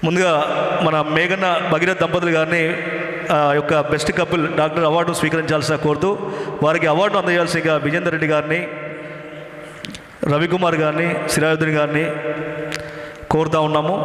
ముందుగా మన మేఘన భగీరథ్ దంపతులు గారిని యొక్క బెస్ట్ కపుల్ డాక్టర్ అవార్డు స్వీకరించాల్సిన కోరుతూ వారికి అవార్డు అందజేయాల్సిందిగా విజేందర్ రెడ్డి గారిని, రవికుమార్ గారిని, సిరాజుద్దీన్ గారిని కోరుతూ ఉన్నాము.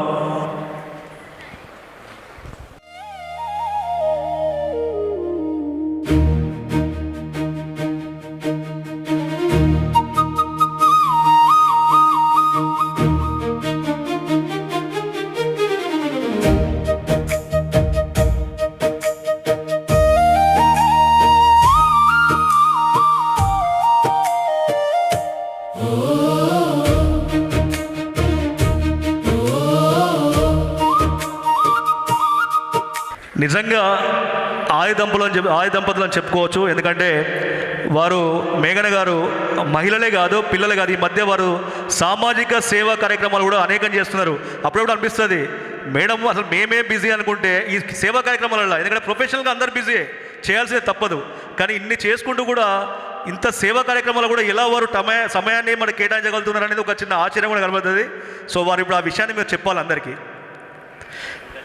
నిజంగా ఆది దంపతులు అని చెప్పుకోవచ్చు. ఎందుకంటే వారు మేఘన గారు మహిళలే కాదు, పిల్లలే కాదు, ఈ మధ్య వారు సామాజిక సేవా కార్యక్రమాలు కూడా అనేకం చేస్తున్నారు. అప్పుడప్పుడు అనిపిస్తుంది మేడం అసలు మేమే బిజీ అనుకుంటే ఈ సేవా కార్యక్రమాలలో, ఎందుకంటే ప్రొఫెషనల్గా అందరు బిజీ చేయాల్సిందే తప్పదు, కానీ ఇన్ని చేసుకుంటూ కూడా ఇంత సేవా కార్యక్రమాలు కూడా ఎలా వారు సమయాన్ని మనకు కేటాయించగలుగుతున్నారు అనేది ఒక చిన్న ఆశ్చర్యం కూడా కనబడుతుంది. సో వారు ఇప్పుడు ఆ విషయాన్ని మీరు చెప్పాలి అందరికీ.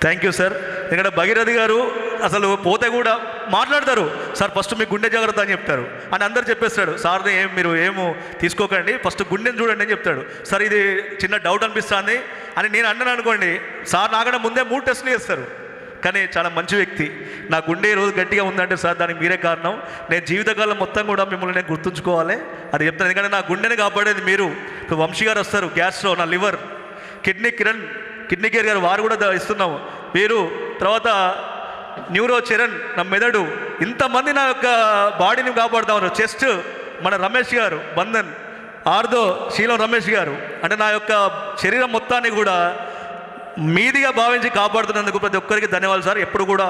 Thank you sir. ఎందుకంటే భగీరథి గారు అసలు పోతే కూడా మాట్లాడతారు, సార్ ఫస్ట్ మీ గుండె జాగ్రత్త అని చెప్తారు అని అందరు చెప్పేస్తాడు. సార్ని మీరు ఏమో తీసుకోకండి, ఫస్ట్ గుండెని చూడండి అని చెప్తాడు. సార్ ఇది చిన్న డౌట్ అనిపిస్తుంది అని నేను అన్నాను అనుకోండి, సార్ నాకన్నా ముందే 3 టెస్టులు చేస్తారు. కానీ చాలా మంచి వ్యక్తి. నా గుండె రోజు గట్టిగా ఉందంటే సార్ దానికి మీరే కారణం. నేను జీవితకాలం మొత్తం కూడా మిమ్మల్ని నేను గుర్తుంచుకోవాలి అది చెప్తాను. ఎందుకంటే నా గుండెని కాపాడేది మీరు. ఇప్పుడు వంశీ గారు వస్తారు, గ్యాస్ట్రో, నా లివర్, కిడ్నీ కేర్ గారు వారు కూడా ఇస్తున్నాము. మీరు తర్వాత న్యూరో చరణ్, నా మెదడు, ఇంతమంది నా యొక్క బాడీని కాపాడుతూ ఉన్నారు. చెస్ట్ మన రమేష్ గారు, బంధన్, ఆర్దో శీలం రమేష్ గారు, అంటే నా యొక్క శరీరం మొత్తాన్ని కూడా మీదిగా భావించి కాపాడుతున్నందుకు ప్రతి ఒక్కరికి ధన్యవాదాలు సార్. ఎప్పుడు కూడా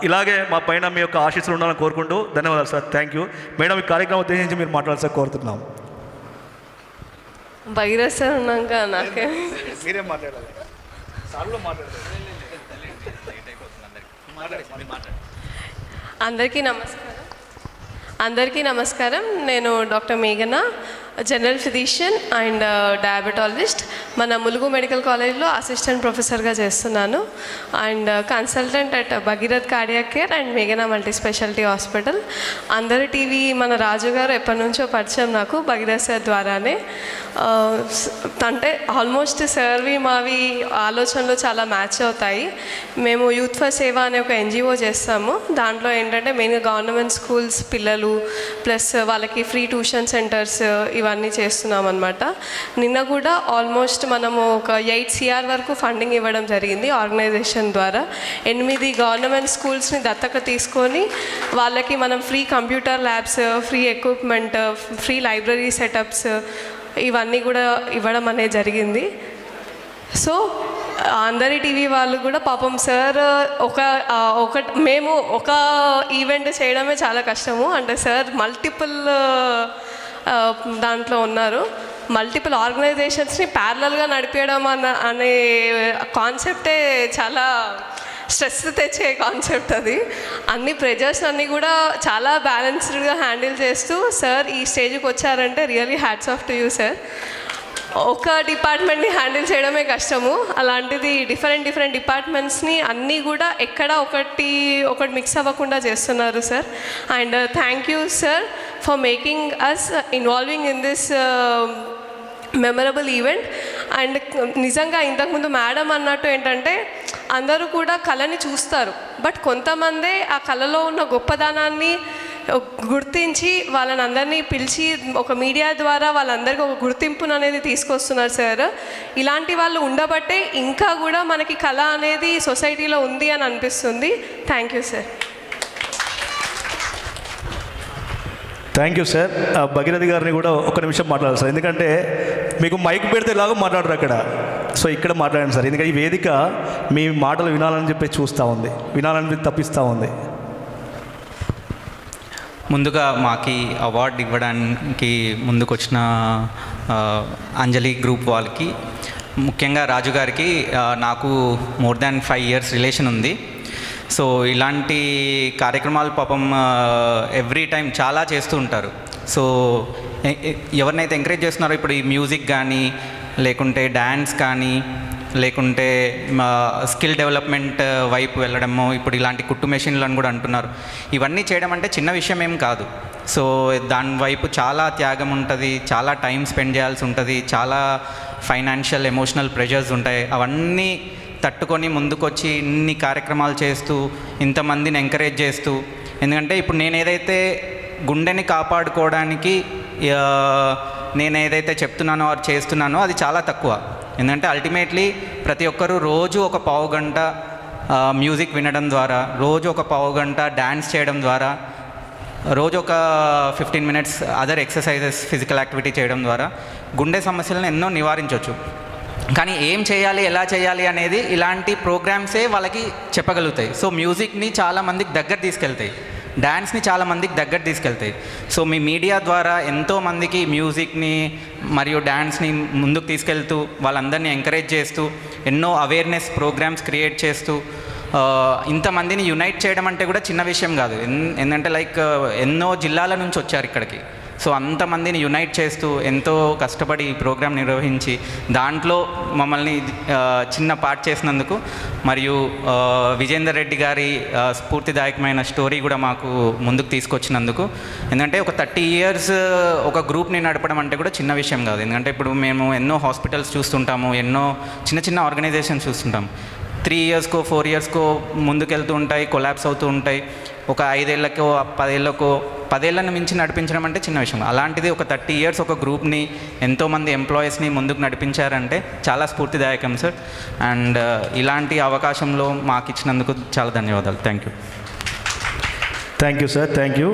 ఇలాగే మా పైన మీ యొక్క ఆశీస్సులు ఉండాలని కోరుకుంటూ ధన్యవాదాలు సార్. Thank you madam. ఈ కార్యక్రమం ఉద్దేశించి మీరు మాట్లాడాలి సార్ కోరుతున్నాము. భగీరథ్ సార్ ఉన్నాక నాకే మీరే మాట్లాడాలి. అందరికీ నమస్కారం. నేను డాక్టర్ మేఘన, జనరల్ ఫిజిషియన్ అండ్ డయాబెటాలజిస్ట్. మన ములుగు మెడికల్ కాలేజ్లో అసిస్టెంట్ ప్రొఫెసర్గా చేస్తున్నాను and consultant at Bhagirath cardiac care and మేఘన మల్టీ స్పెషాలిటీ హాస్పిటల్. అందరి టీవీ మన రాజు గారు ఎప్పటి నుంచో పరిచయం నాకు భగీరథ్ సార్ ద్వారానే. అంటే ఆల్మోస్ట్ సార్వి మావి ఆలోచనలు చాలా మ్యాచ్ అవుతాయి. మేము యూత్ ఫర్ సేవ అనే ఒక ఎన్జిఓ చేస్తాము. దాంట్లో ఏంటంటే మెయిన్గా గవర్నమెంట్ స్కూల్స్ పిల్లలు ప్లస్ వాళ్ళకి ఫ్రీ ట్యూషన్ సెంటర్స్ ఇవన్నీ చేస్తున్నాం అనమాట. నిన్న కూడా ఆల్మోస్ట్ మనము ఒక 8 CR వరకు ఫండింగ్ ఇవ్వడం జరిగింది ఆర్గనైజేషన్ ద్వారా. 8 గవర్నమెంట్ స్కూల్స్ని దత్తక తీసుకొని వాళ్ళకి మనం free computer labs, free equipment, free library setups ఇవన్నీ కూడా ఇవ్వడం అనేది జరిగింది. సో అందరి టీవీ వాళ్ళు కూడా పాపం సార్ మేము ఒక ఈవెంట్ చేయడమే చాలా కష్టము. అంటే సార్ మల్టిపుల్ దాంట్లో ఉన్నారు. మల్టిపుల్ ఆర్గనైజేషన్స్ని ప్యారలల్గా నడిపేయడం అనే కాన్సెప్టే చాలా స్ట్రెస్ తెచ్చే కాన్సెప్ట్ అది. అన్ని ప్రెజర్స్ అన్నీ కూడా చాలా బ్యాలెన్స్డ్గా హ్యాండిల్ చేస్తూ సార్ ఈ స్టేజ్కి వచ్చారంటే really hats off to you sir. ఒక డిపార్ట్మెంట్ని హ్యాండిల్ చేయడమే కష్టము, అలాంటిది డిఫరెంట్ డిపార్ట్మెంట్స్ని అన్నీ కూడా ఎక్కడ ఒకటి మిక్స్ అవ్వకుండా చేస్తున్నారు sir. And thank you sir for making us involving in this memorable event. And నిజంగా ఇంతకుముందు మేడం అన్నట్టు ఏంటంటే అందరూ కూడా కళని చూస్తారు, బట్ కొంతమందే ఆ కళలో ఉన్న గొప్పదనాన్ని గుర్తించి వాళ్ళని అందరినీ పిలిచి ఒక మీడియా ద్వారా వాళ్ళందరికీ ఒక గుర్తింపును అనేది తీసుకొస్తున్నారు సార్. ఇలాంటి వాళ్ళు ఉండబట్టే ఇంకా కూడా మనకి కళ అనేది సొసైటీలో ఉంది అని అనిపిస్తుంది. Thank you sir. Thank you sir. Bhagirathi గారిని కూడా ఒక నిమిషం మాట్లాడాలి సార్, ఎందుకంటే మీకు మైక్ పెడితే ఎలాగో మాట్లాడరు అక్కడ, సో ఇక్కడ మాట్లాడండి సార్. ఎందుకంటే ఈ వేదిక మీ మాటలు వినాలని చెప్పి చూస్తూ ఉంది, వినాలని తప్పిస్తూ ఉంది. ముందుగా మాకి అవార్డు ఇవ్వడానికి ముందుకొచ్చిన అంజలి గ్రూప్ వాళ్ళకి, ముఖ్యంగా రాజు గారికి నాకు మోర్ దాన్ 5 years రిలేషన్ ఉంది. సో ఇలాంటి కార్యక్రమాలు పాపం ఎవ్రీ టైం చాలా చేస్తూ ఉంటారు. సో ఎవరినైతే ఎంకరేజ్ చేస్తున్నారో ఇప్పుడు ఈ మ్యూజిక్ కానీ, లేకుంటే డ్యాన్స్ కానీ, లేకుంటే స్కిల్ డెవలప్మెంట్ వైపు వెళ్ళడము, ఇప్పుడు ఇలాంటి కుట్టు మెషిన్లు అని కూడా అంటున్నారు. ఇవన్నీ చేయడం అంటే చిన్న విషయం ఏం కాదు. సో దాని వైపు చాలా త్యాగం ఉంటుంది, చాలా టైం స్పెండ్ చేయాల్సి ఉంటుంది, చాలా ఫైనాన్షియల్ ఎమోషనల్ ప్రెషర్స్ ఉంటాయి. అవన్నీ తట్టుకొని ముందుకొచ్చి ఇన్ని కార్యక్రమాలు చేస్తూ ఇంతమందిని ఎంకరేజ్ చేస్తూ, ఎందుకంటే ఇప్పుడు నేను ఏదైతే గుండెని కాపాడుకోవడానికి నేను ఏదైతే చెప్తున్నానో అది చేస్తున్నానో అది చాలా తక్కువ. ఎందుకంటే అల్టిమేట్లీ ప్రతి ఒక్కరూ రోజు ఒక పావు గంట మ్యూజిక్ వినడం ద్వారా, రోజు ఒక పావు గంట డ్యాన్స్ చేయడం ద్వారా, రోజు ఒక 15 minutes other exercises physical activity చేయడం ద్వారా గుండె సమస్యలను ఎన్నో నివారించవచ్చు. కానీ ఏం చేయాలి, ఎలా చేయాలి అనేది ఇలాంటి ప్రోగ్రామ్సే వాళ్ళకి చెప్పగలుగుతాయి. సో మ్యూజిక్ని చాలామందికి దగ్గర తీసుకెళ్తాయి, డ్యాన్స్ని చాలామందికి దగ్గర తీసుకెళ్తాయి. సో మీ మీడియా ద్వారా ఎంతోమందికి మ్యూజిక్ని మరియు డ్యాన్స్ని ముందుకు తీసుకెళ్తూ వాళ్ళందరినీ ఎంకరేజ్ చేస్తూ ఎన్నో అవేర్నెస్ ప్రోగ్రామ్స్ క్రియేట్ చేస్తూ ఇంతమందిని యునైట్ చేయడం అంటే కూడా చిన్న విషయం కాదు. ఎందుకంటే లైక్ ఎన్నో జిల్లాల నుంచి వచ్చారు ఇక్కడికి. సో అంతమందిని యునైట్ చేస్తూ ఎంతో కష్టపడి ఈ ప్రోగ్రాం నిర్వహించి దాంట్లో మమ్మల్ని చిన్న పార్ట్ చేసినందుకు, మరియు విజేందర్ రెడ్డి గారి స్ఫూర్తిదాయకమైన స్టోరీ కూడా మాకు ముందుకు తీసుకొచ్చినందుకు. ఎందుకంటే ఒక 30 years ఒక గ్రూప్ని నడపడం అంటే కూడా చిన్న విషయం కాదు. ఎందుకంటే ఇప్పుడు మేము ఎన్నో హాస్పిటల్స్ చూస్తుంటాము, ఎన్నో చిన్న చిన్న ఆర్గనైజేషన్స్ చూస్తుంటాము. 3 yearsకో 4 yearsకో ముందుకెళ్తూ ఉంటాయి, కొలాప్స్ అవుతూ ఉంటాయి. ఒక 5 ఏళ్ళకో 10 ఏళ్ళకో 10 ఏళ్ళని మించి నడిపించడం అంటే చిన్న విషయం. అలాంటిది ఒక 30 years ఒక గ్రూప్ని, ఎంతోమంది ఎంప్లాయీస్ని ముందుకు నడిపించారంటే చాలా స్ఫూర్తిదాయకం సార్. అండ్ ఇలాంటి అవకాశంలో మాకు ఇచ్చినందుకు చాలా ధన్యవాదాలు. Thank you. Thank you sir, thank you.